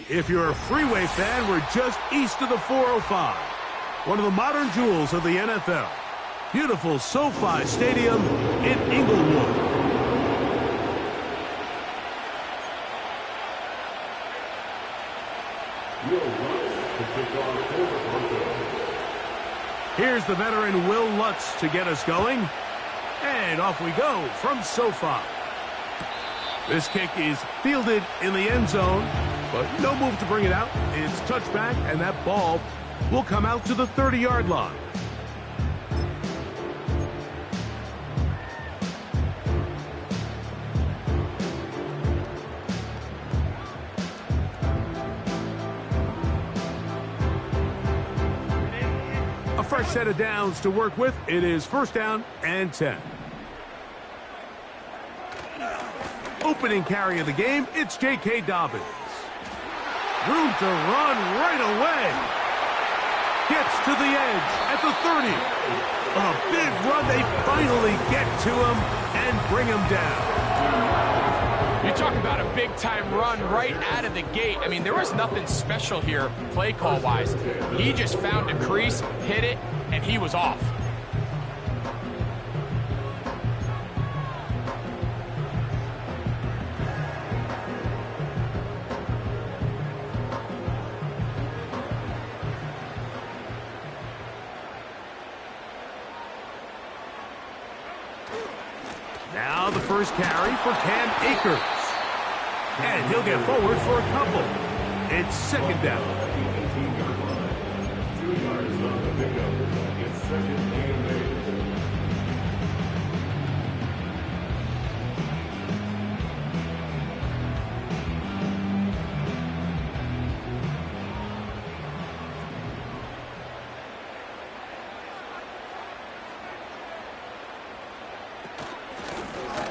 If you're a freeway fan, we're just east of the 405. One of the modern jewels of the NFL. Beautiful SoFi Stadium in Inglewood. Here's the veteran Will Lutz to get us going. And off we go from SoFi. This kick is fielded in the end zone, but no move to bring it out. It's touchback, and that ball will come out to the 30-yard line. A fresh set of downs to work with. It is first down and 10. Opening carry of the game, it's J.K. Dobbins. Room to run right away. Gets to the edge at the 30. A big run. They finally get to him and bring him down. You talk about a big-time run right out of the gate. I mean, there was nothing special here play call-wise. He just found a crease, hit it, and he was off. Now the first carry for Cam Akers. And he'll get forward for a couple. It's second down.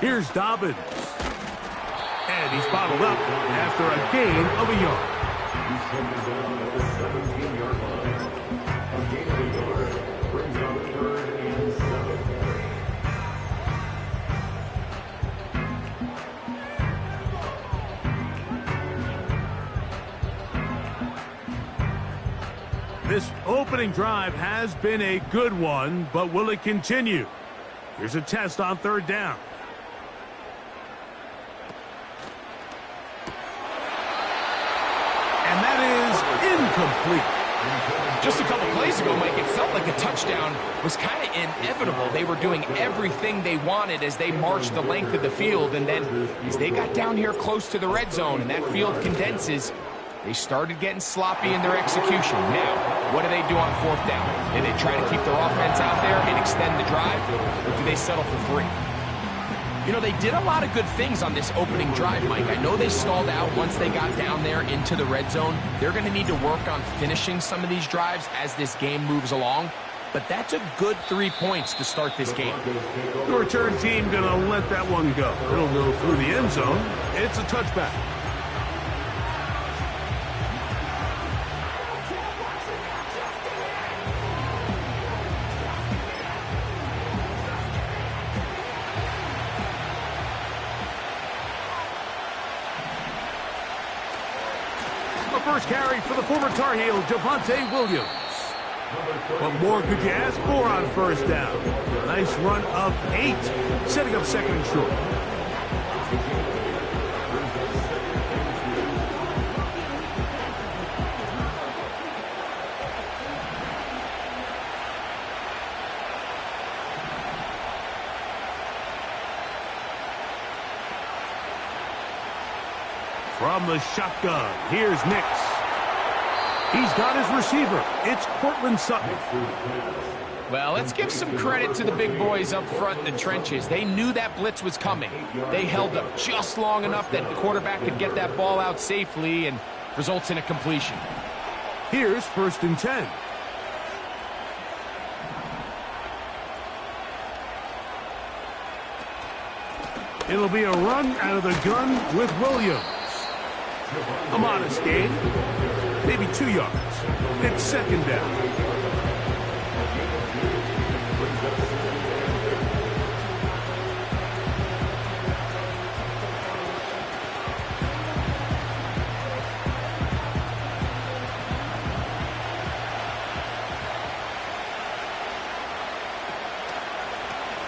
Here's Dobbins. And he's bottled up after a gain of a yard. This opening drive has been a good one, but will it continue? Here's a test on third down. Incomplete. Just a couple plays ago, Mike, it felt like a touchdown was kind of inevitable. They were doing everything they wanted as they marched the length of the field, and then as they got down here close to the red zone and that field condenses, they started getting sloppy in their execution. Now, what do they do on fourth down? Do they try to keep their offense out there and extend the drive, or do they settle for 3? You know, they did a lot of good things on this opening drive, Mike. I know they stalled out once they got down there into the red zone. They're going to need to work on finishing some of these drives as this game moves along. But that's a good 3 points to start this game. The return team going to let that one go. It'll go through the end zone. It's a touchback. First carry for the former Tar Heel, Javonte Williams. What more could you ask for on first down? Nice run of 8, setting up second and short. From the shotgun, here's Nix. He's got his receiver. It's Cortland Sutton. Well, let's give some credit to the big boys up front in the trenches. They knew that blitz was coming. They held up just long enough that the quarterback could get that ball out safely and results in a completion. Here's 1st and 10. It'll be a run out of the gun with Williams. A modest gain, maybe 2 yards. It's 2nd down.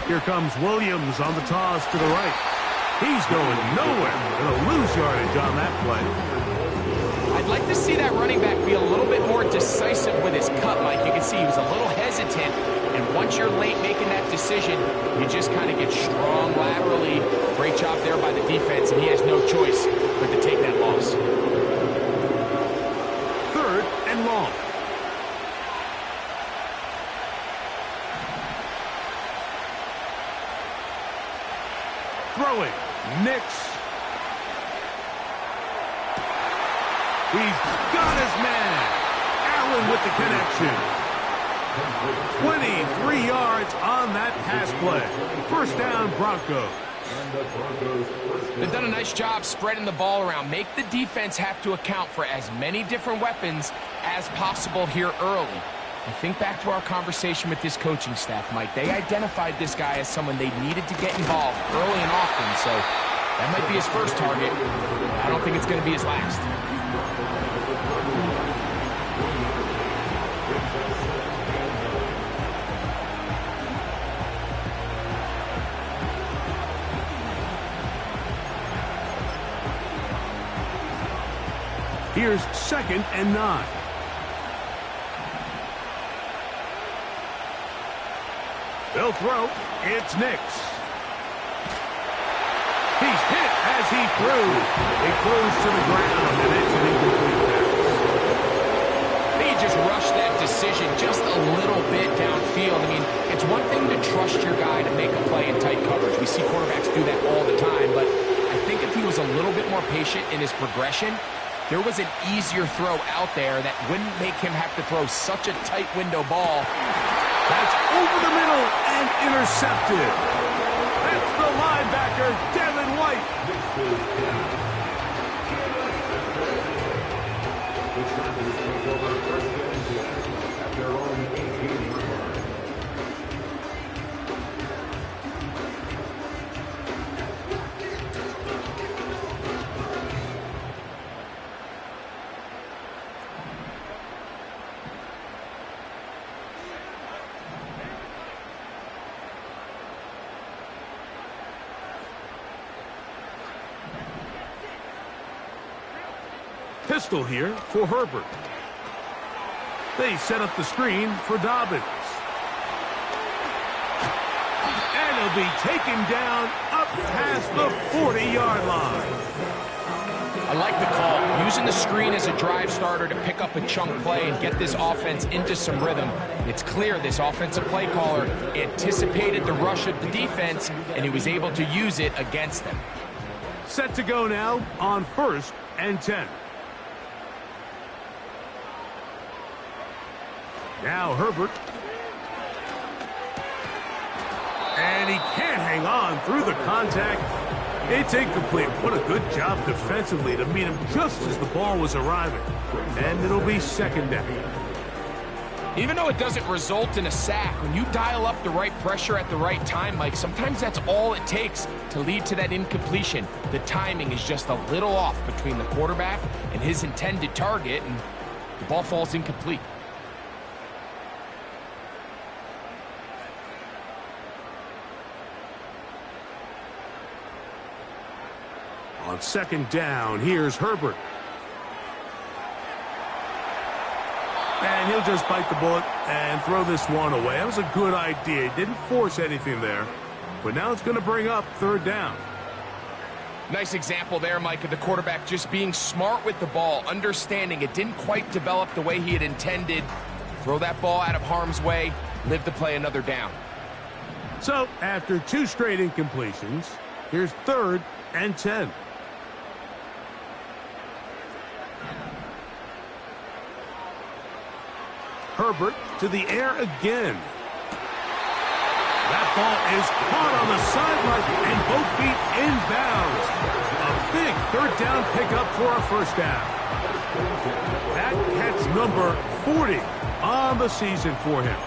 Here comes Williams on the toss to the right. He's going nowhere. Gonna lose yardage on that play. I'd like to see that running back be a little bit more decisive with his cut, Mike. You can see he was a little hesitant, and once you're late making that decision, you just kind of get strong laterally. Great job there by the defense, and he has no choice but to take that loss. 3rd and long. Throwing. Nix. He's got his man. Allen with the connection. 23 yards on that pass play. 1st down, Broncos. They've done a nice job spreading the ball around. Make the defense have to account for as many different weapons as possible here early. And think back to our conversation with this coaching staff, Mike. They identified this guy as someone they needed to get involved early and often, so that might be his first target. I don't think it's going to be his last. Here's 2nd and 9. They'll throw. It's Nix. He's hit as he threw. It goes to the ground, and it's an incomplete pass. He just rushed that decision just a little bit downfield. I mean, it's one thing to trust your guy to make a play in tight coverage. We see quarterbacks do that all the time, but I think if he was a little bit more patient in his progression, there was an easier throw out there that wouldn't make him have to throw such a tight window ball. That's over the middle and intercepted. That's the linebacker, Devin White. Pistol here for Herbert. They set up the screen for Dobbins. And he'll be taken down up past the 40-yard line. I like the call. Using the screen as a drive starter to pick up a chunk play and get this offense into some rhythm. It's clear this offensive play caller anticipated the rush of the defense, and he was able to use it against them. Set to go now on 1st and 10. Now Herbert. And he can't hang on through the contact. It's incomplete. What a good job defensively to meet him just as the ball was arriving. And it'll be 2nd down. Even though it doesn't result in a sack, when you dial up the right pressure at the right time, Mike, sometimes that's all it takes to lead to that incompletion. The timing is just a little off between the quarterback and his intended target, and the ball falls incomplete. On 2nd down, here's Herbert. And he'll just bite the bullet and throw this one away. That was a good idea. He didn't force anything there. But now it's going to bring up 3rd down. Nice example there, Mike, of the quarterback just being smart with the ball, understanding it didn't quite develop the way he had intended. Throw that ball out of harm's way, live to play another down. So, after 2 straight incompletions, here's 3rd and 10. Herbert to the air again. That ball is caught on the sideline and both feet inbounds. A big 3rd down pickup for a 1st down. That catch number 40 on the season for him.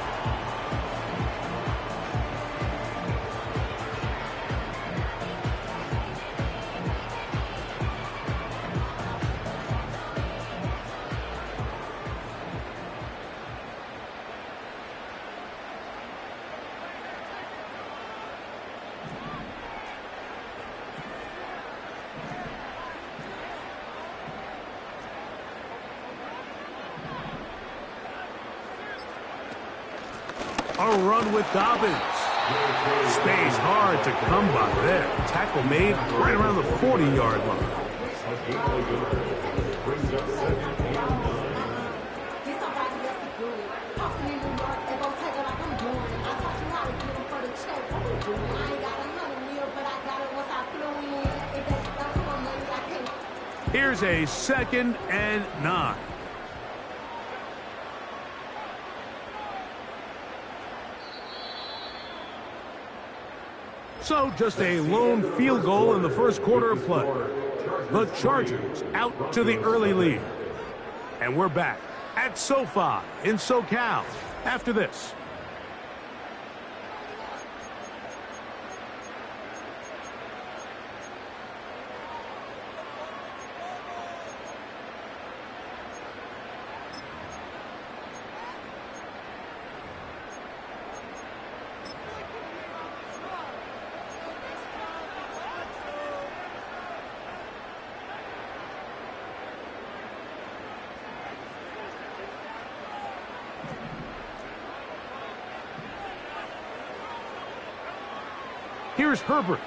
A run with Dobbins. Space hard to come by there. Tackle made right around the 40-yard line. Here's a 2nd and 9. So just a lone field goal in the 1st quarter of play. The Chargers out to the early lead. And we're back at SoFi in SoCal after this. Here's Herbert.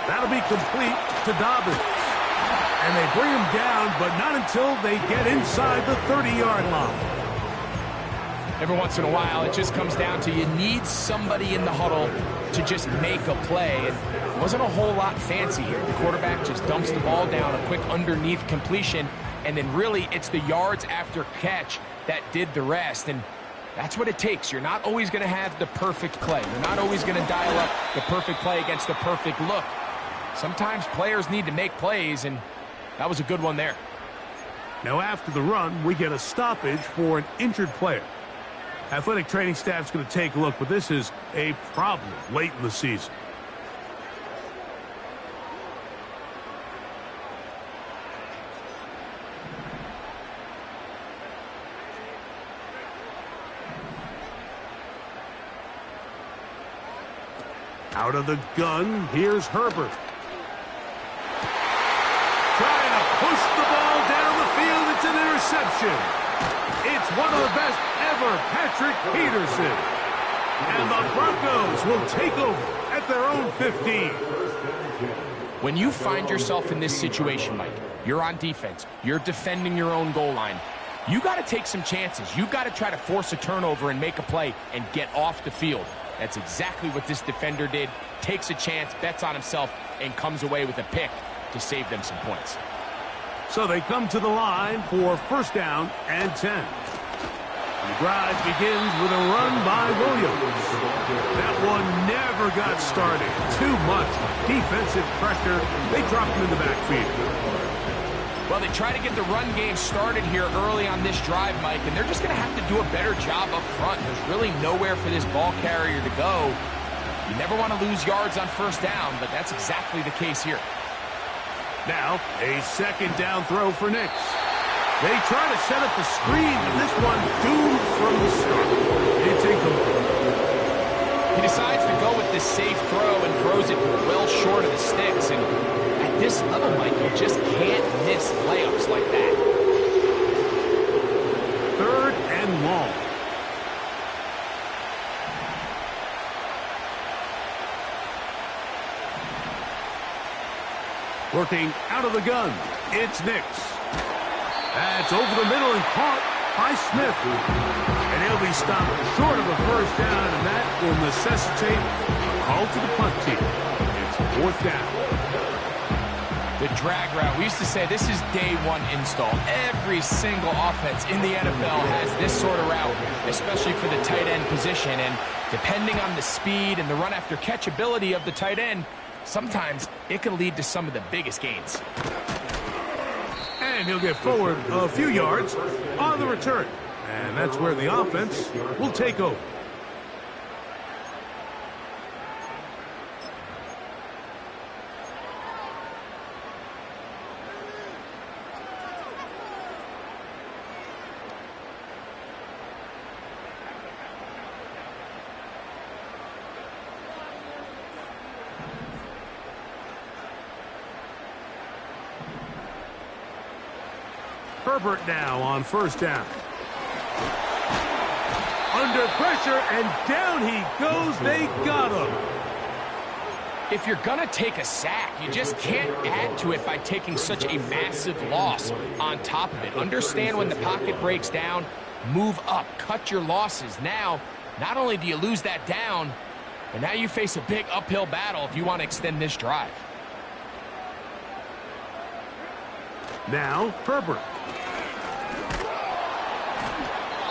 That'll be complete to Dobbins. And they bring him down, but not until they get inside the 30-yard line. Every once in a while, it just comes down to you need somebody in the huddle to just make a play. And it wasn't a whole lot fancy here. The quarterback just dumps the ball down, a quick underneath completion, and then really it's the yards after catch that did the rest. And that's what it takes. You're not always going to have the perfect play. You're not always going to dial up the perfect play against the perfect look. Sometimes players need to make plays, and that was a good one there. Now after the run, we get a stoppage for an injured player. Athletic training staff's going to take a look, but this is a problem late in the season. Out of the gun, here's Herbert. Trying to push the ball down the field. It's an interception. It's one of the best ever, Patrick Peterson. And the Broncos will take over at their own 15. When you find yourself in this situation, Mike, you're on defense, you're defending your own goal line, you got to take some chances. You got to try to force a turnover and make a play and get off the field. That's exactly what this defender did. Takes a chance, bets on himself, and comes away with a pick to save them some points. So they come to the line for 1st down and 10. The drive begins with a run by Williams. That one never got started. Too much defensive pressure. They dropped him in the backfield. Well, they try to get the run game started here early on this drive, Mike, and they're just going to have to do a better job up front. There's really nowhere for this ball carrier to go. You never want to lose yards on 1st down, but that's exactly the case here. Now, a 2nd down throw for Nix. They try to set up the screen, but this one doomed from the start. It's incomplete. He decides to go with this safe throw and throws it well short of the sticks, and at this level, Mike, you just can't miss layups like that. 3rd and long. Working out of the gun, it's Nix. That's over the middle and caught by Smith. And he'll be stopped short of a first down, and that will necessitate a call to the punt team. It's fourth down. The drag route, we used to say this is day one install. Every single offense in the NFL has this sort of route, especially for the tight end position. And depending on the speed and the run after catch ability of the tight end, sometimes it can lead to some of the biggest gains. And he'll get forward a few yards on the return. And that's where the offense will take over. Herbert now on first down. Under pressure, and down he goes. They got him. If you're going to take a sack, you just can't add to it by taking such a massive loss on top of it. Understand when the pocket breaks down, move up, cut your losses. Now, not only do you lose that down, but now you face a big uphill battle if you want to extend this drive. Now, Herbert.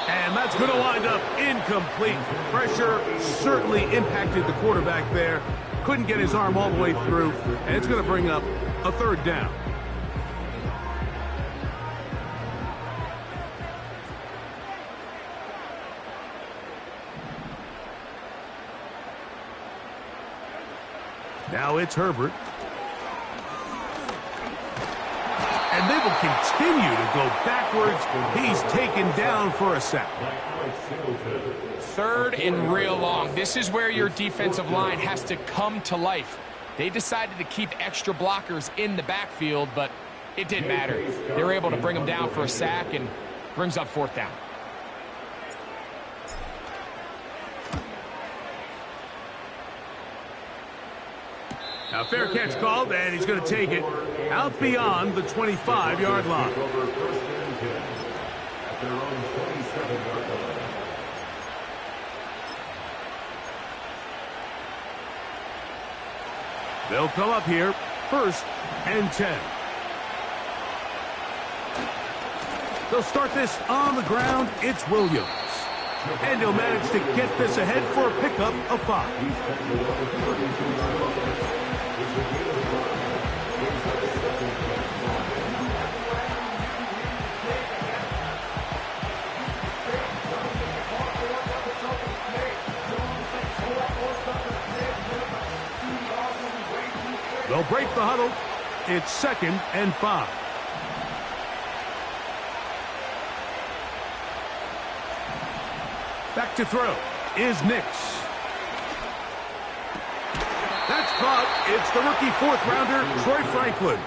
And that's going to wind up incomplete. Pressure certainly impacted the quarterback there. Couldn't get his arm all the way through, and it's going to bring up a third down. Now it's Herbert. And they will continue to go backwards. He's taken down for a sack. Third and real long. This is where your defensive line has to come to life. They decided to keep extra blockers in the backfield, but it didn't matter. They were able to bring them down for a sack and brings up fourth down. Now, fair catch called, and he's going to take it out beyond the 25-yard line. They'll come up here, first and 10. They'll start this on the ground. It's Williams. And he'll manage to get this ahead for a pickup of 5. They'll break the huddle. It's second and 5. Back to throw is Nix. That's caught. It's the rookie fourth-rounder, Troy Franklin.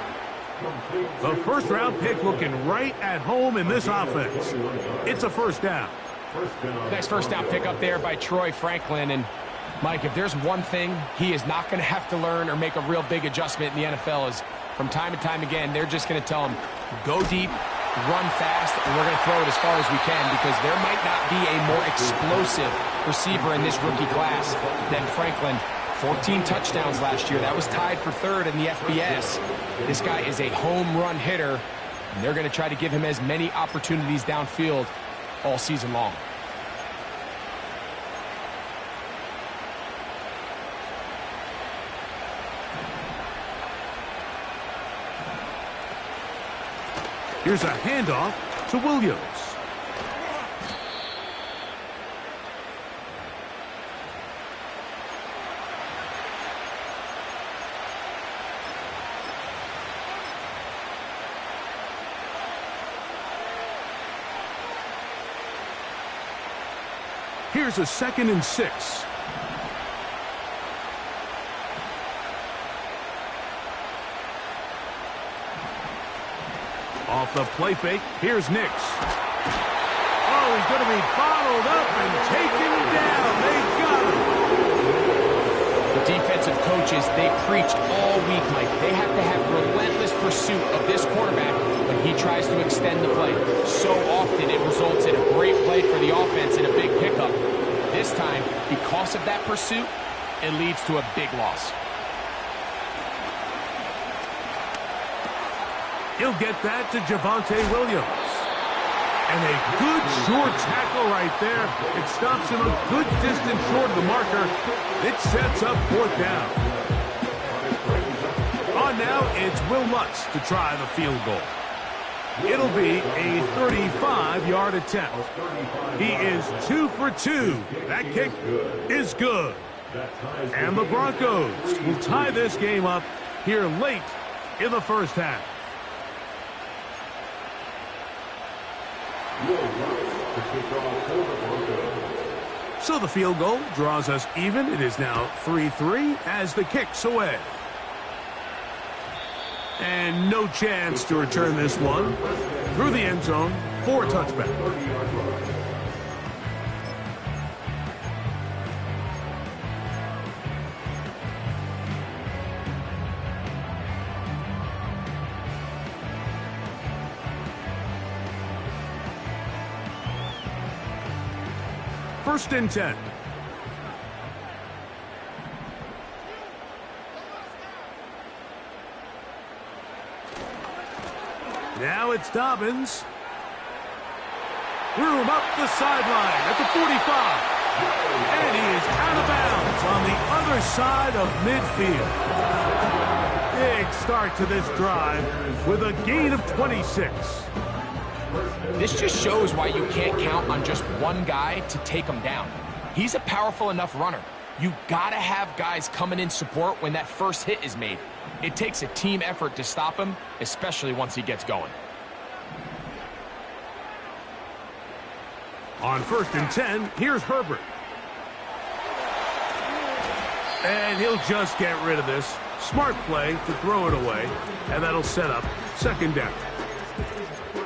The first-round pick looking right at home in this offense. It's a first down. Nice first down pick up there by Troy Franklin. And Mike, if there's one thing he is not going to have to learn or make a real big adjustment in the NFL is from time and time again, they're just going to tell him, go deep, run fast, and we're going to throw it as far as we can, because there might not be a more explosive receiver in this rookie class than Franklin. 14 touchdowns last year. That was tied for third in the FBS. This guy is a home run hitter, and they're going to try to give him as many opportunities downfield all season long. Here's a handoff to Williams. Here's a 2nd and 6. Off the play fake, here's Nix. Oh, he's going to be bottled up and taken down. They got him. The defensive coaches, they preached all week, Mike. They have to have relentless pursuit of this quarterback when he he tries to extend the play. So often it results in a great play for the offense and a big pickup. This time, because of that pursuit, it leads to a big loss. He'll get that to Javonte Williams. And a good short tackle right there. It stops him a good distance short of the marker. It sets up 4th down. On now, it's Will Lutz to try the field goal. It'll be a 35-yard attempt. He is 2 for 2. That kick is good. And the Broncos will tie this game up here late in the first half. So the field goal draws us even. It is now 3-3 as the kick's away. And no chance to return this one through the end zone for a touchback. First and 10. Now it's Dobbins. Room up the sideline at the 45. And he is out of bounds on the other side of midfield. Big start to this drive with a gain of 26. This just shows why you can't count on just one guy to take him down. He's a powerful enough runner. You gotta have guys coming in support when that first hit is made. It takes a team effort to stop him, especially once he gets going. On 1st and 10, here's Herbert. And he'll just get rid of this. Smart play to throw it away, and that'll set up 2nd down.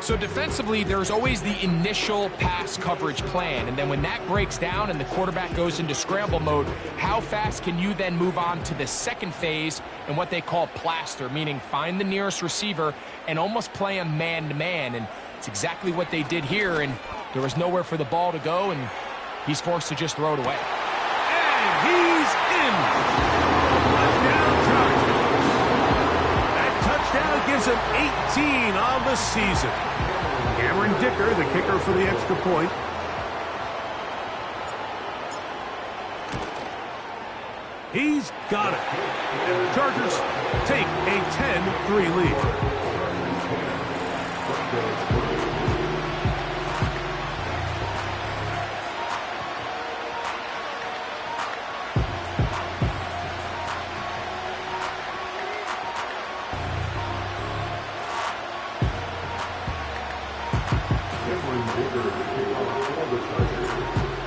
So defensively, there's always the initial pass coverage plan, and then when that breaks down and the quarterback goes into scramble mode, how fast can you then move on to the second phase and what they call plaster, meaning find the nearest receiver and almost play him man-to-man, and it's exactly what they did here, and there was nowhere for the ball to go, and he's forced to just throw it away. And he's in. Touchdown, Chargers. That touchdown gives him 18 on the season. Cameron Dicker, the kicker for the extra point. He's got it. And the Chargers take a 10-3 lead.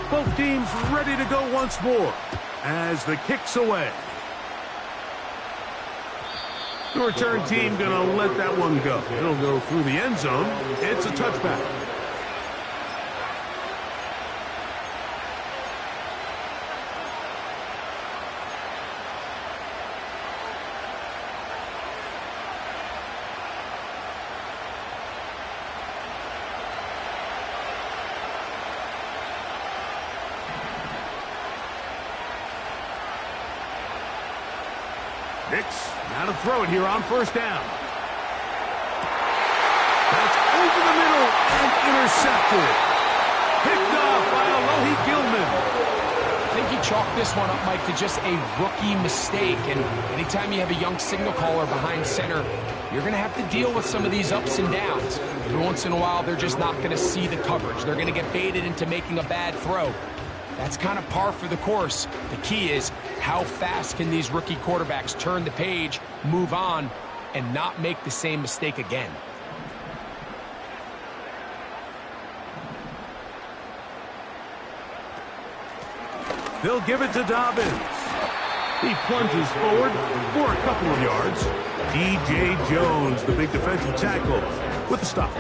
Both teams ready to go once more as the kick's away. The return team going to let that one go. It'll go through the end zone. It's a touchback. Nix, now to throw it here on 1st down. That's over the middle and intercepted. Picked off by Alohi Gilman. I think he chalked this one up, Mike, to just a rookie mistake. And anytime you have a young signal caller behind center, you're going to have to deal with some of these ups and downs. Every once in a while, they're just not going to see the coverage. They're going to get baited into making a bad throw. That's kind of par for the course. The key is how fast can these rookie quarterbacks turn the page, move on, and not make the same mistake again. They'll give it to Dobbins. He plunges forward for a couple of yards. D.J. Jones, the big defensive tackle, with the stop.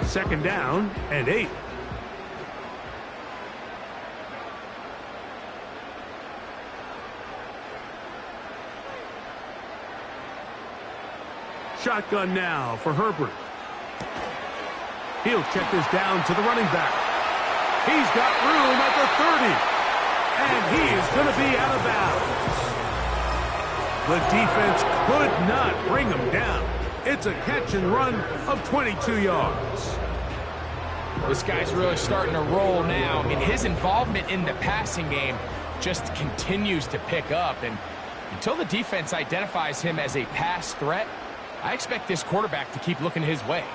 Second down and 8. shotgun now for Herbert. He'll check this down to the running back. He's got room at the 30. And he is going to be out of bounds. The defense could not bring him down. It's a catch and run of 22 yards. This guy's really starting to roll now. I mean, his involvement in the passing game just continues to pick up. And until the defense identifies him as a pass threat, I expect this quarterback to keep looking his way.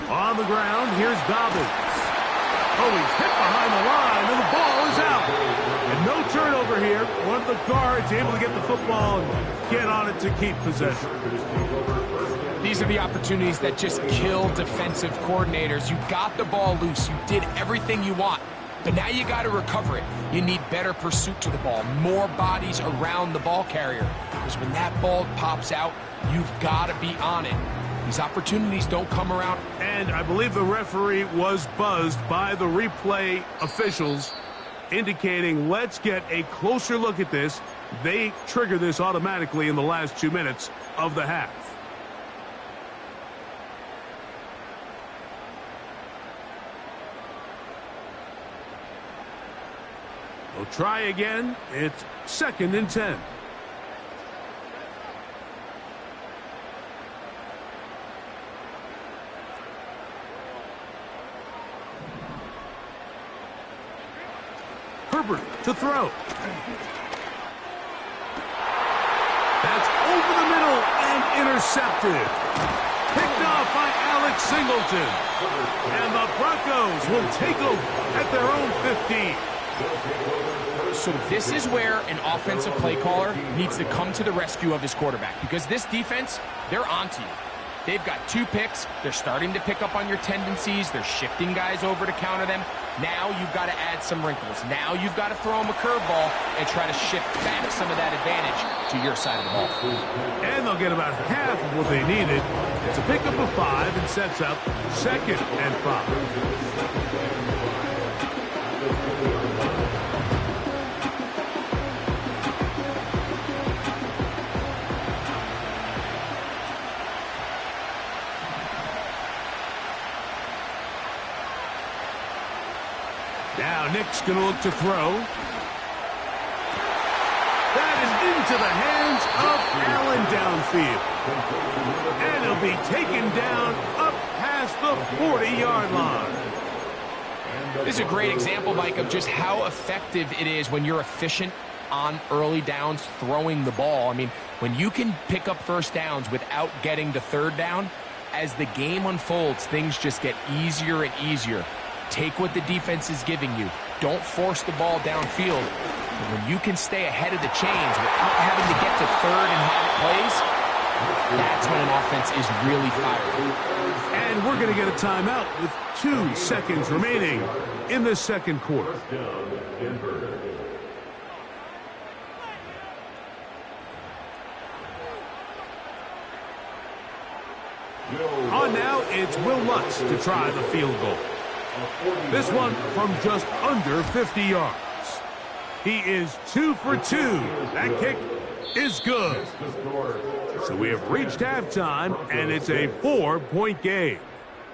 On the ground, here's Dobbins. Oh, he's hit behind the line, and the ball is out. And no turnover here. One of the guards able to get the football and get on it to keep possession. These are the opportunities that just kill defensive coordinators. You got the ball loose. You did everything you want. But now you got to recover it. You need better pursuit to the ball, more bodies around the ball carrier. Because when that ball pops out, you've got to be on it. These opportunities don't come around. And I believe the referee was buzzed by the replay officials, indicating let's get a closer look at this. They trigger this automatically in the last 2 minutes of the half. We'll try again. It's 2nd and 10. Herbert to throw. That's over the middle and intercepted. Picked off by Alex Singleton. And the Broncos will take over at their own 15. So this is where an offensive play caller needs to come to the rescue of his quarterback, because this defense, they're onto you. They've got 2 picks. They're starting to pick up on your tendencies. They're shifting guys over to counter them. Now you've got to add some wrinkles. Now you've got to throw them a curveball and try to shift back some of that advantage to your side of the ball. And they'll get about half of what they needed. It's a pickup of 5 and sets up 2nd and 5. Now Nick's going to look to throw. That is into the hands of Allen downfield. And he'll be taken down up past the 40-yard line. This is a great example, Mike, of just how effective it is when you're efficient on early downs throwing the ball. I mean, when you can pick up first downs without getting to 3rd down, as the game unfolds, things just get easier and easier. Take what the defense is giving you. Don't force the ball downfield. And when you can stay ahead of the chains without having to get to 3rd and have it plays, that's when an offense is really firing. And we're going to get a timeout with 2 seconds remaining in the 2nd quarter. On now, it's Will Lutz to try the field goal. This one from just under 50 yards. He is 2 for 2. That kick is good. So we have reached halftime, and it's a 4-point game.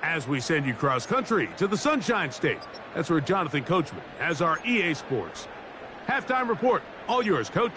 As we send you cross-country to the Sunshine State. That's where Jonathan Coachman has our EA Sports halftime report. All yours, Coach.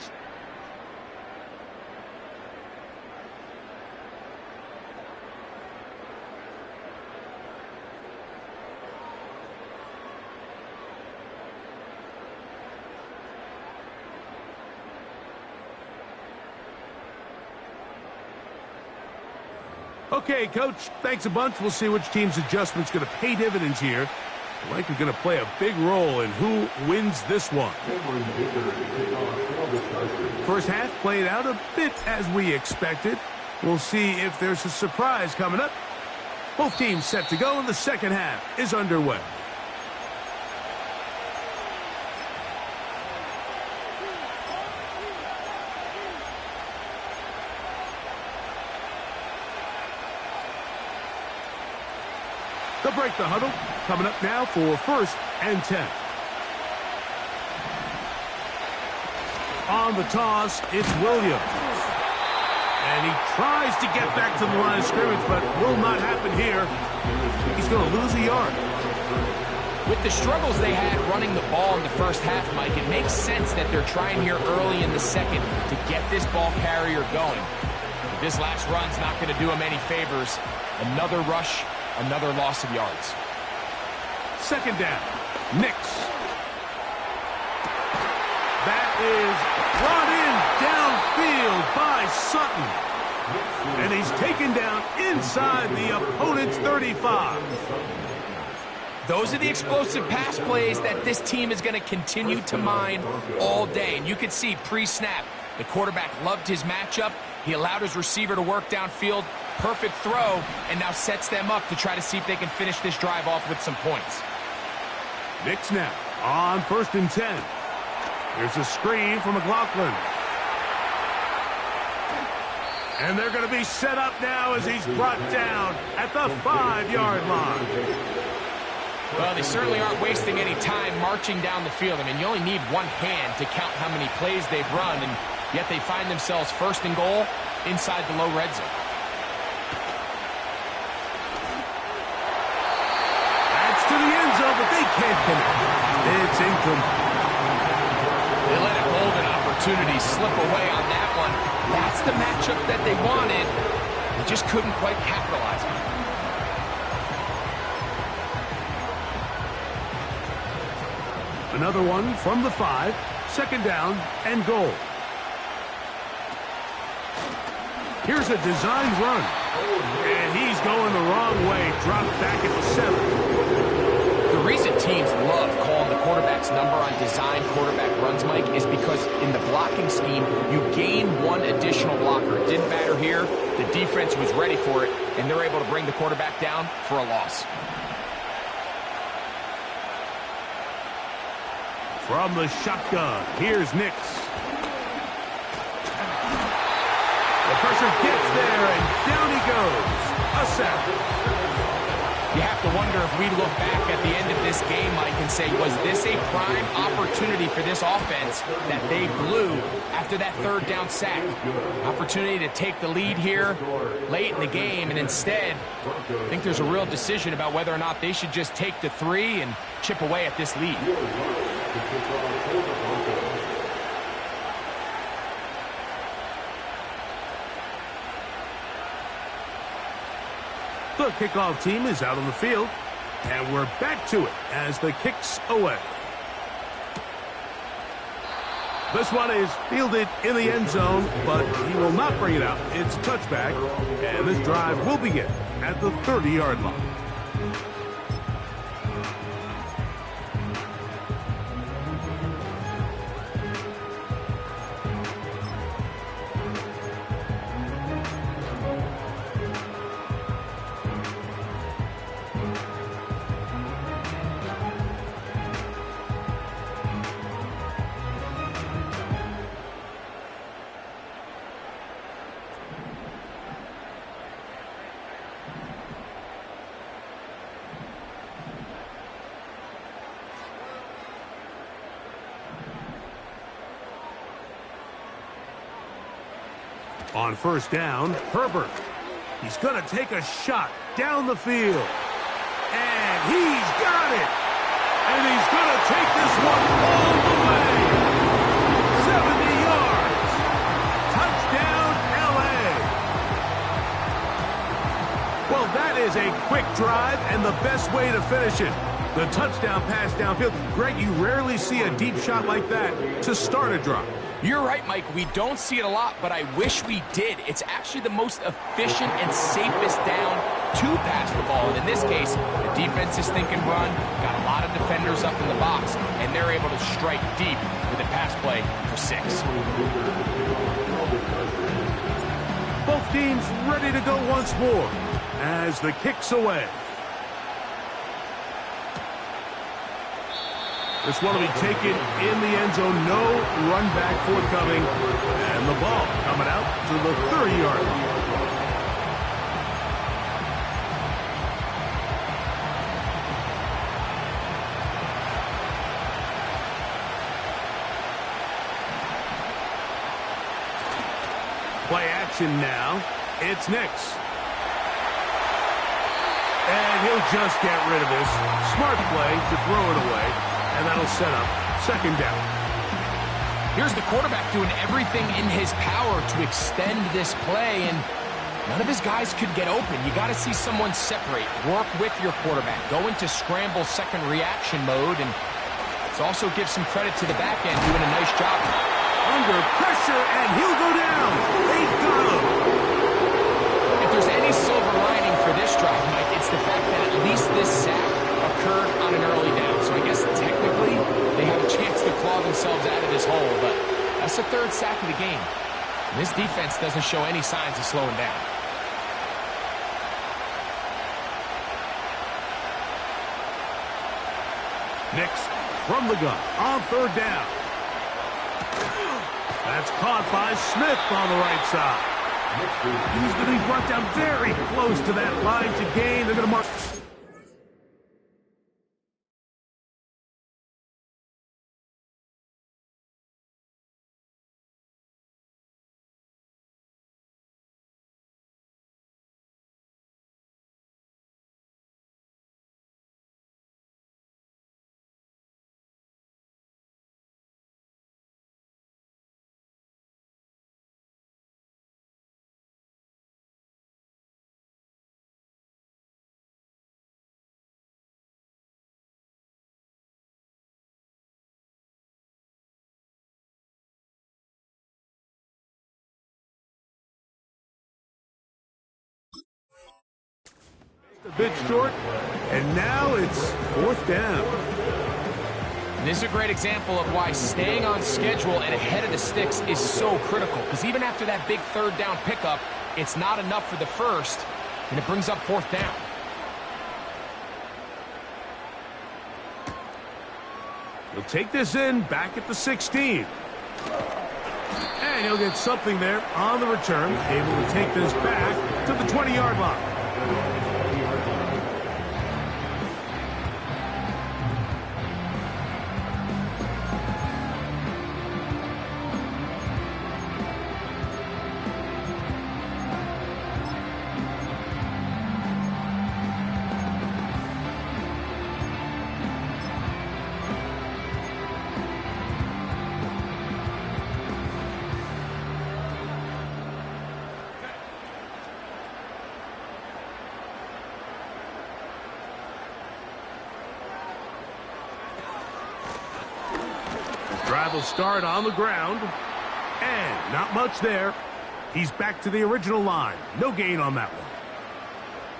Okay, Coach, thanks a bunch. We'll see which team's adjustment's going to pay dividends here. Likely going to play a big role in who wins this one. First half played out a bit as we expected. We'll see if there's a surprise coming up. Both teams set to go, and the second half is underway. They'll break the huddle. Coming up now for 1st and 10. On the toss, it's Williams. And he tries to get back to the line of scrimmage, but will not happen here. He's going to lose a yard. With the struggles they had running the ball in the first half, Mike, it makes sense that they're trying here early in the second to get this ball carrier going. But this last run's not going to do him any favors. Another rush, another loss of yards. 2nd down. Nix. That is brought in downfield by Sutton. And he's taken down inside the opponent's 35. Those are the explosive pass plays that this team is going to continue to mine all day. And you can see pre-snap, the quarterback loved his matchup. He allowed his receiver to work downfield. Perfect throw, and now sets them up to try to see if they can finish this drive off with some points. Nix now on 1st and 10. Here's a screen from McLaughlin. And they're going to be set up now as he's brought down at the 5-yard line. Well, they certainly aren't wasting any time marching down the field. I mean, you only need one hand to count how many plays they've run, and yet they find themselves 1st and goal inside the low red zone. That's to the end zone, but they can't connect. It's incomplete. They let a golden opportunity slip away on that one. That's the matchup that they wanted. They just couldn't quite capitalize on it. Another one from the 5. 2nd down and goal. Here's a designed run. And he's going the wrong way. Dropped back at the 7. The reason teams love calling the quarterback's number on designed quarterback runs, Mike, is because in the blocking scheme, you gain one additional blocker. It didn't matter here. The defense was ready for it, and they're able to bring the quarterback down for a loss. From the shotgun, here's Nix. The pressure gets there, and down he goes. A sack. You have to wonder if we look back at the end of this game, Mike, and say, was this a prime opportunity for this offense that they blew after that 3rd down sack? Opportunity to take the lead here late in the game, and instead, I think there's a real decision about whether or not they should just take the 3 and chip away at this lead. The kickoff team is out on the field, and we're back to it as the kick's away. This one is fielded in the end zone, but he will not bring it out. It's touchback, and this drive will begin at the 30-yard line. On 1st down, Herbert. He's going to take a shot down the field. And he's got it. And he's going to take this one all the way. 70 yards. Touchdown, L.A. Well, that is a quick drive and the best way to finish it. The touchdown pass downfield. Greg, you rarely see a deep shot like that to start a drive. You're right, Mike. We don't see it a lot, but I wish we did. It's actually the most efficient and safest down to pass the ball. And in this case, the defense is thinking run, got a lot of defenders up in the box, and they're able to strike deep with a pass play for 6. Both teams ready to go once more as the kick's away. This one will be taken in the end zone. No run back forthcoming. And the ball coming out to the 30-yard line. Play action now. It's Nix. And he'll just get rid of this. Smart play to throw it away. And that'll set up second down. Here's the quarterback doing everything in his power to extend this play, and none of his guys could get open. You got to see someone separate, work with your quarterback, go into scramble second reaction mode, and let's also give some credit to the back end doing a nice job. Under pressure, and he'll go down. They got him. If there's any silver lining for this drive, Mike, it's the fact that at least this sack occurred on an early down. So I guess technically they have a chance to claw themselves out of this hole, but that's the third sack of the game. And this defense doesn't show any signs of slowing down. Nix from the gun on third down. That's caught by Smith on the right side. He's going to be brought down very close to that line to gain. They're going to mark. A bit short, and now it's fourth down. And this is a great example of why staying on schedule and ahead of the sticks is so critical, because even after that big third down pickup, it's not enough for the first, and it brings up fourth down. He'll take this in back at the 16. And he'll get something there on the return, able to take this back to the 20-yard line. Drive will start on the ground. And not much there. He's back to the original line. No gain on that one.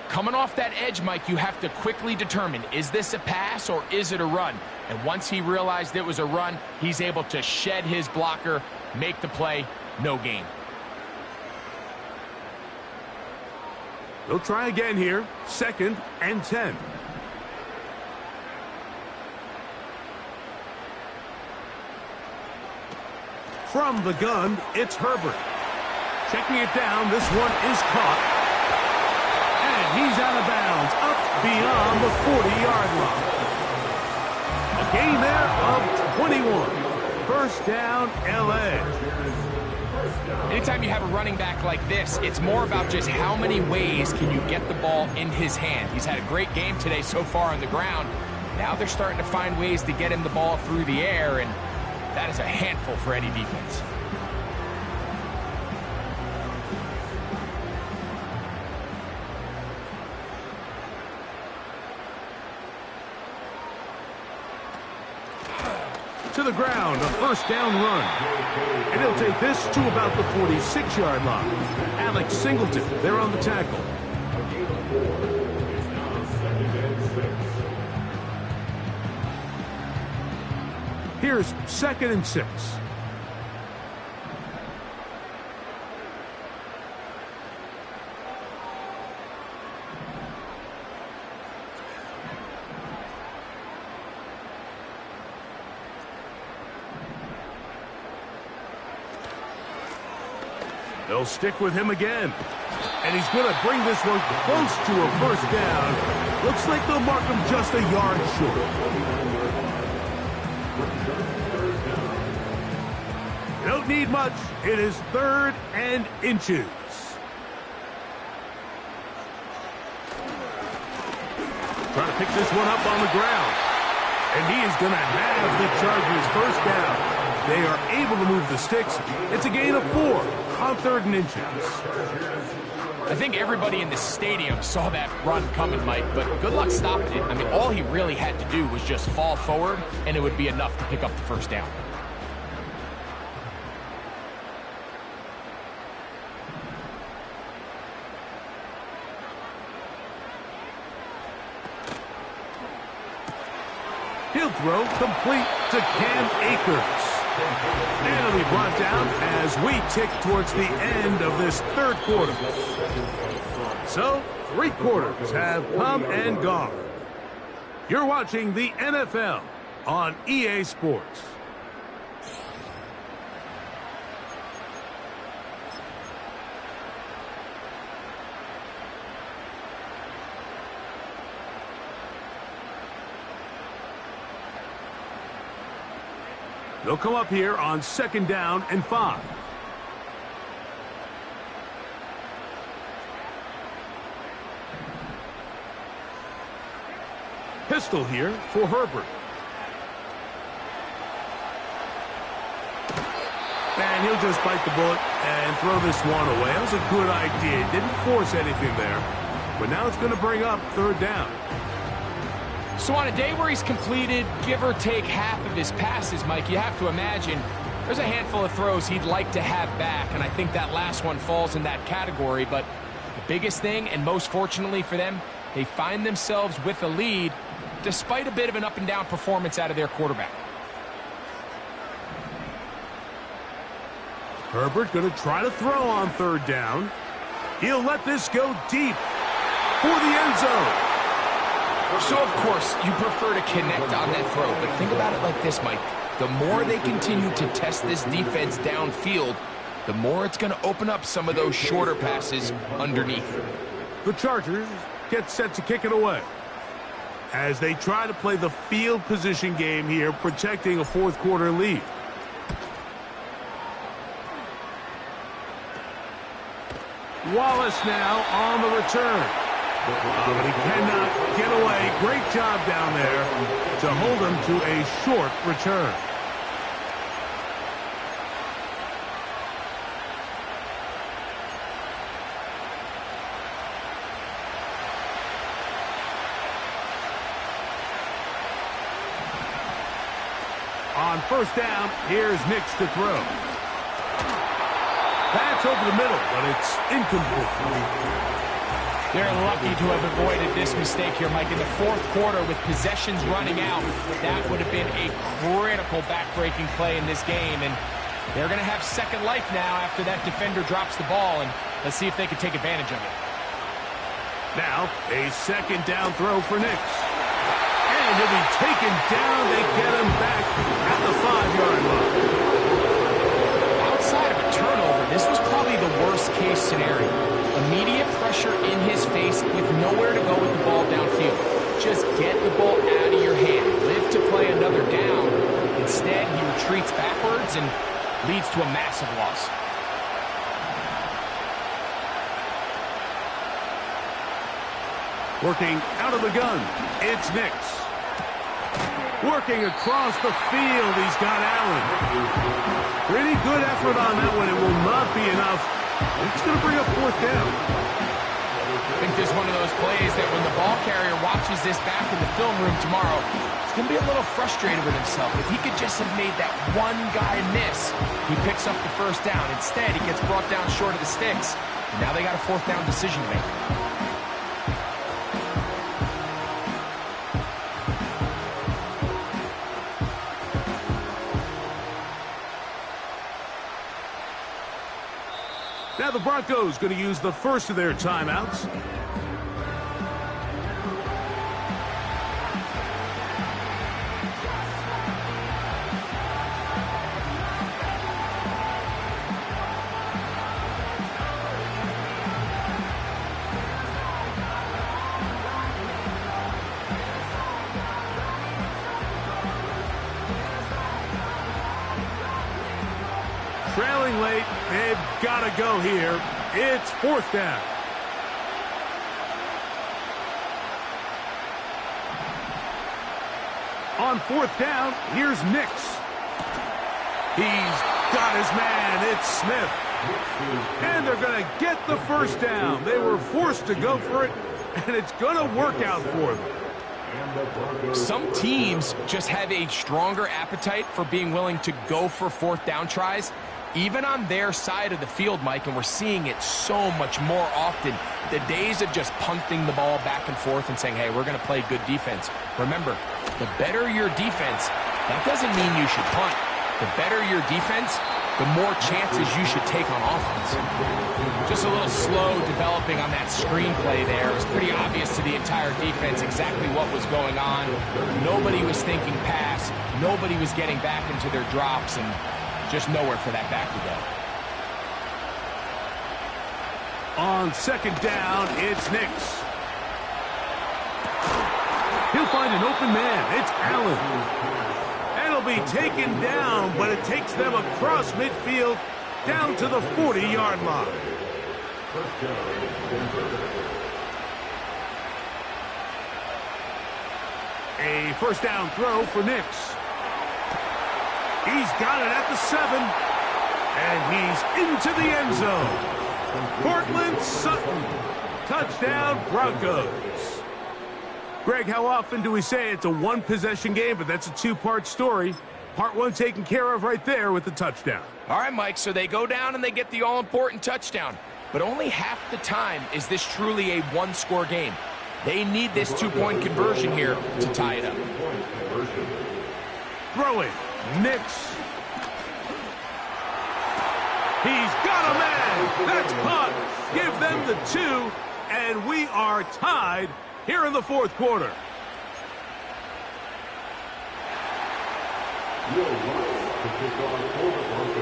Coming off that edge, Mike, you have to quickly determine, is this a pass or is it a run? And once he realized it was a run, he's able to shed his blocker, make the play, no gain. They'll try again here. 2nd and 10. From the gun, it's Herbert. Checking it down, this one is caught. And he's out of bounds, up beyond the 40-yard line. A gain there of 21. First down, L.A. Anytime you have a running back like this, it's more about just how many ways can you get the ball in his hand. He's had a great game today so far on the ground. Now they're starting to find ways to get him the ball through the air, and that is a handful for any defense. To the ground, a first down run. And he'll take this to about the 46-yard line. Alex Singleton, there on the tackle. Here's 2nd and 6. They'll stick with him again. And he's going to bring this one close to a first down. Looks like they'll mark him just a yard short. You don't need much. It is 3rd and inches. Trying to pick this one up on the ground. And he is going to have the Chargers first down. They are able to move the sticks. It's a gain of 4 on 3rd and inches. I think everybody in the stadium saw that run coming, Mike, but good luck stopping it. I mean, all he really had to do was just fall forward, and it would be enough to pick up the first down. He'll throw complete to Cam Akers. And it'll be brought down as we tick towards the end of this 3rd quarter. So, 3 quarters have come and gone. You're watching the NFL on EA Sports. They'll come up here on 2nd down and 5. Pistol here for Herbert. And he'll just bite the bullet and throw this one away. That was a good idea. Didn't force anything there. But now it's going to bring up 3rd down. So on a day where he's completed, give or take half of his passes, Mike, you have to imagine there's a handful of throws he'd like to have back, and I think that last one falls in that category. But the biggest thing, and most fortunately for them, they find themselves with a lead despite a bit of an up-and-down performance out of their quarterback. Herbert going to try to throw on 3rd down. He'll let this go deep for the end zone. So, of course, you prefer to connect on that throw, but think about it like this, Mike. The more they continue to test this defense downfield, the more it's going to open up some of those shorter passes underneath. The Chargers get set to kick it away as they try to play the field position game here, protecting a 4th quarter lead. Wallace now on the return. But he cannot get away. Great job down there to hold him to a short return. On 1st down, here's Nix to throw. Pass over the middle, but it's incomplete. They're lucky to have avoided this mistake here, Mike. In the 4th quarter, with possessions running out, that would have been a critical back-breaking play in this game. And they're going to have second life now after that defender drops the ball. And let's see if they can take advantage of it. Now, a 2nd down throw for Nix. And he'll be taken down. They get him back at the 5-yard line. Outside of a turnover, this was probably the worst-case scenario. Immediate pressure in his face with nowhere to go with the ball downfield. Just get the ball out of your hand. Live to play another down. Instead, he retreats backwards and leads to a massive loss. Working out of the gun, it's Nix. Working across the field, he's got Allen. Pretty good effort on that one. It will not be enough. It's going to bring up 4th down. I think this is one of those plays that when the ball carrier watches this back in the film room tomorrow, he's going to be a little frustrated with himself. If he could just have made that one guy miss, he picks up the first down. Instead, he gets brought down short of the sticks. And now they got a 4th down decision to make. Now the Broncos going to use the first of their timeouts. trailing late. They've got to go here. It's 4th down. On 4th down, here's Nix. He's got his man. It's Smith. And they're going to get the 1st down. They were forced to go for it, and it's going to work out for them. Some teams just have a stronger appetite for being willing to go for 4th down tries, even on their side of the field, Mike, and we're seeing it so much more often. The days of just punting the ball back and forth and saying, hey, we're going to play good defense. Remember, the better your defense, that doesn't mean you should punt. The better your defense, the more chances you should take on offense. Just a little slow developing on that screenplay there. It was pretty obvious to the entire defense exactly what was going on. Nobody was thinking pass. Nobody was getting back into their drops, and just nowhere for that back to go. On 2nd down, it's Nix. He'll find an open man. It's Allen. And he'll be taken down, but it takes them across midfield down to the 40-yard line. A 1st down throw for Nix. He's got it at the 7. And he's into the end zone. Cortland Sutton. Touchdown, Broncos. Greg, how often do we say it's a one-possession game, but that's a two-part story? Part 1 taken care of right there with the touchdown. All right, Mike, so they go down and they get the all-important touchdown. But only half the time is this truly a one-score game. They need this 2-point conversion here to tie it up. Throwing. Nix. He's got a man. That's caught. Give them the 2, and we are tied here in the 4th quarter.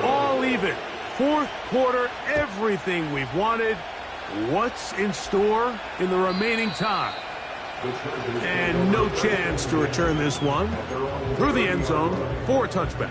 All even. 4th quarter, everything we've wanted. What's in store in the remaining time? And no chance to return this one. Through the end zone for a touchback.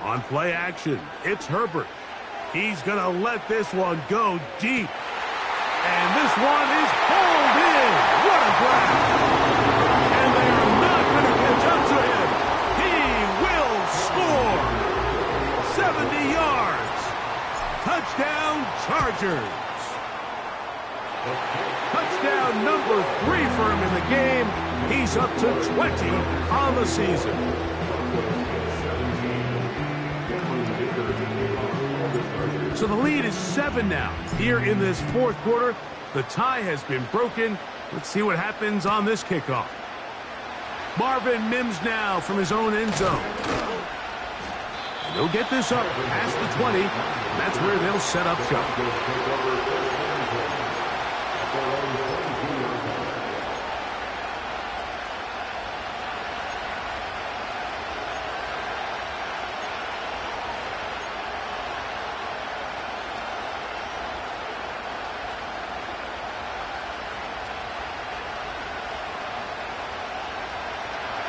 On play action, it's Herbert. He's going to let this one go deep. And this one is hauled in. What a grab. And they are not going to catch up to him. He will score. 70 yards. Touchdown, Chargers. Touchdown number 3 for him in the game. He's up to 20 on the season. So the lead is 7 now. Here in this 4th quarter, the tie has been broken. Let's see what happens on this kickoff. Marvin Mims now from his own end zone. And they'll get this up past the 20. And that's where they'll set up shop.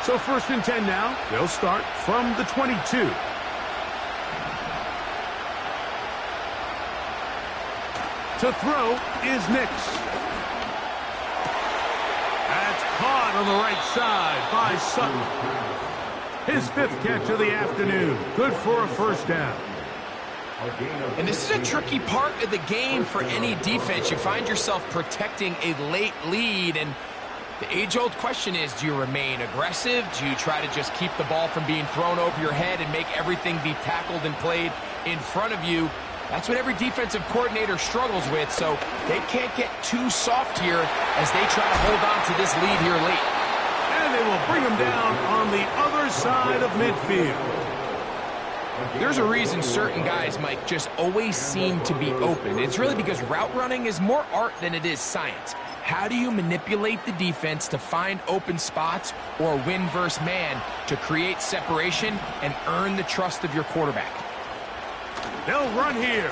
So 1st and 10 now. They'll start from the 22. To throw is Nix. That's caught on the right side by Sutton. His 5th catch of the afternoon. Good for a 1st down. And this is a tricky part of the game for any defense. You find yourself protecting a late lead, and the age-old question is, do you remain aggressive? Do you try to just keep the ball from being thrown over your head and make everything be tackled and played in front of you? That's what every defensive coordinator struggles with, so they can't get too soft here as they try to hold on to this lead here late. And they will bring him down on the other side of midfield. There's a reason certain guys, Mike, just always seem to be open. It's really because route running is more art than it is science. How do you manipulate the defense to find open spots or win versus man to create separation and earn the trust of your quarterback? They'll run here.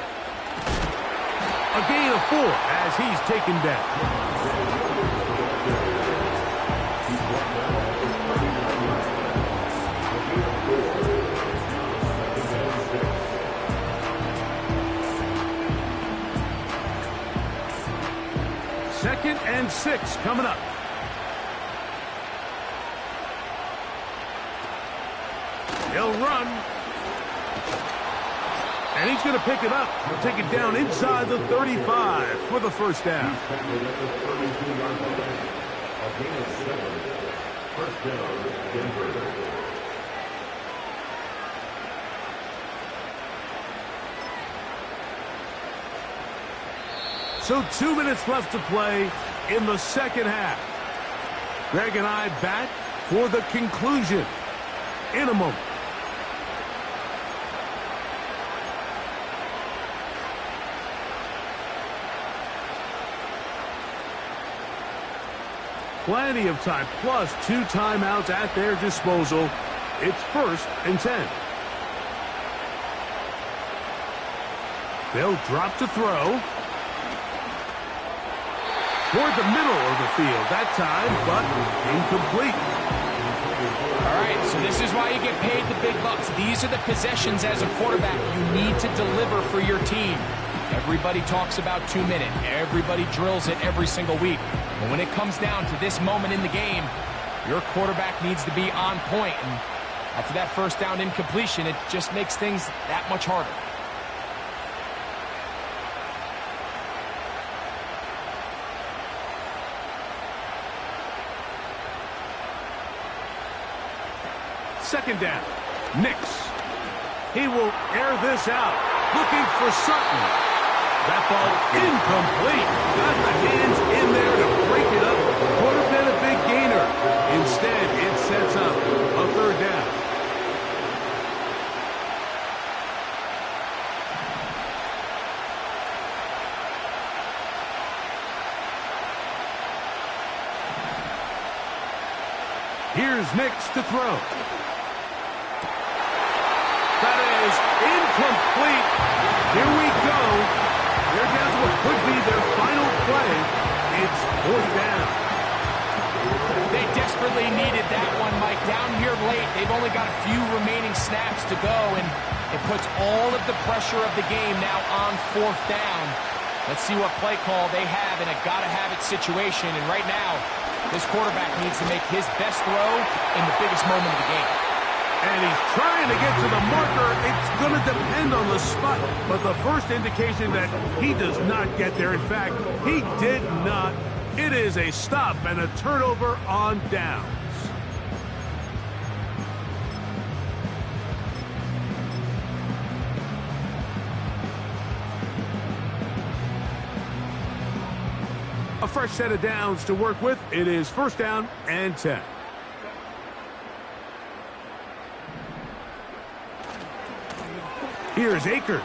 A gain of 4 as he's taken down. Second and 6 coming up. He'll run. And he's going to pick it up. He'll take it down inside the 35 for the first down. So 2 minutes left to play in the second half. Greg and I back for the conclusion in a moment. Plenty of time, plus 2 timeouts at their disposal. It's 1st and 10. They'll drop to throw. Toward the middle of the field that time, but incomplete. All right, so this is why you get paid the big bucks. These are the possessions as a quarterback you need to deliver for your team. Everybody talks about 2-minute. Everybody drills it every single week. But when it comes down to this moment in the game, your quarterback needs to be on point. And after that first down incompletion, it just makes things that much harder. Second down. Nix. He will air this out. Looking for Sutton. That ball incomplete. Got the hands in there to break it up. Could have been a big gainer. Instead, it sets up a 3rd down. Here's Nix to throw. That is incomplete. Here we go. They're down to what could be their final play. It's 4th down. They desperately needed that one, Mike. Down here late, they've only got a few remaining snaps to go, and it puts all of the pressure of the game now on 4th down. Let's see what play call they have in a gotta-have-it situation, and right now, this quarterback needs to make his best throw in the biggest moment of the game. And he's trying to get to the marker. It's going to depend on the spot. But the first indication that he does not get there. In fact, he did not. It is a stop and a turnover on downs. A fresh set of downs to work with. It is 1st down and 10. Here's Akers.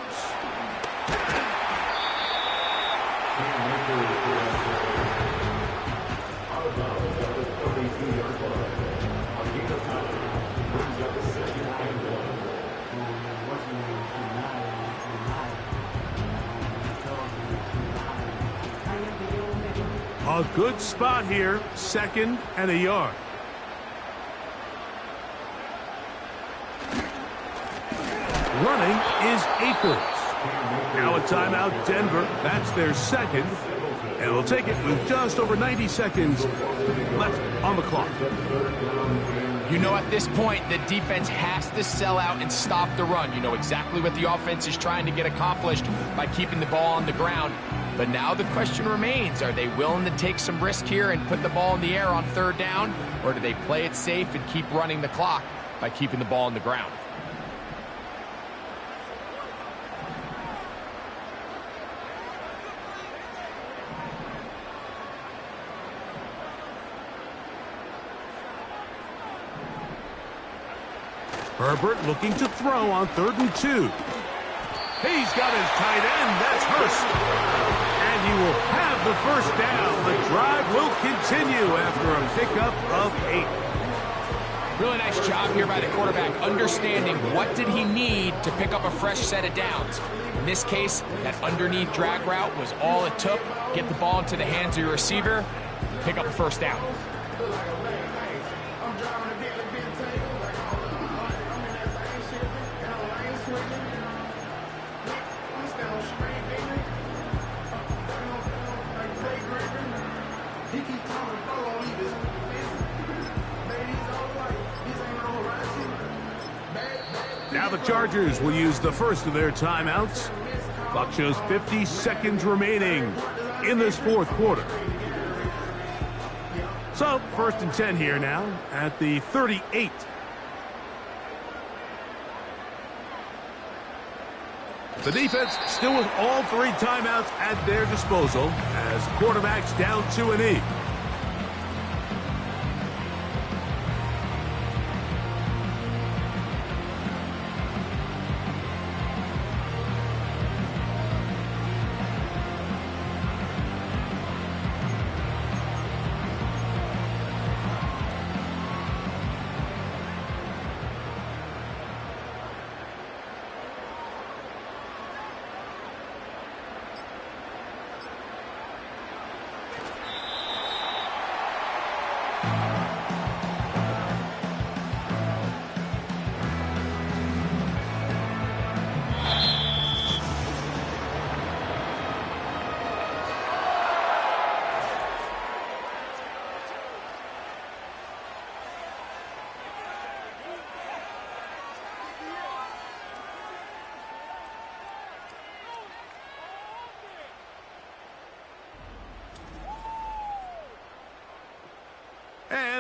A good spot here, 2nd and a yard. Running is Akers. Now a timeout, Denver. That's their 2nd. And we'll take it with just over 90 seconds left on the clock. You know, at this point, the defense has to sell out and stop the run. You know exactly what the offense is trying to get accomplished by keeping the ball on the ground. But now the question remains, are they willing to take some risk here and put the ball in the air on 3rd down? Or do they play it safe and keep running the clock by keeping the ball on the ground? Herbert looking to throw on 3rd and 2. He's got his tight end. That's Hurst. And he will have the first down. The drive will continue after a pickup of 8. Really nice job here by the quarterback, understanding what did he need to pick up a fresh set of downs. In this case, that underneath drag route was all it took. Get the ball into the hands of your receiver, pick up a first down. Now the Chargers will use the first of their timeouts. Clock shows 50 seconds remaining in this fourth quarter. So, 1st and 10 here now at the 38. The defense still with all 3 timeouts at their disposal as quarterbacks down to a knee.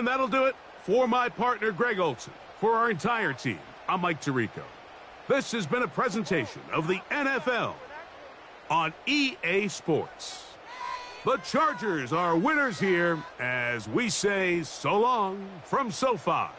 And that'll do it for my partner, Greg Olson. For our entire team, I'm Mike Tirico. This has been a presentation of the NFL on EA Sports. The Chargers are winners here as we say so long from SoFi.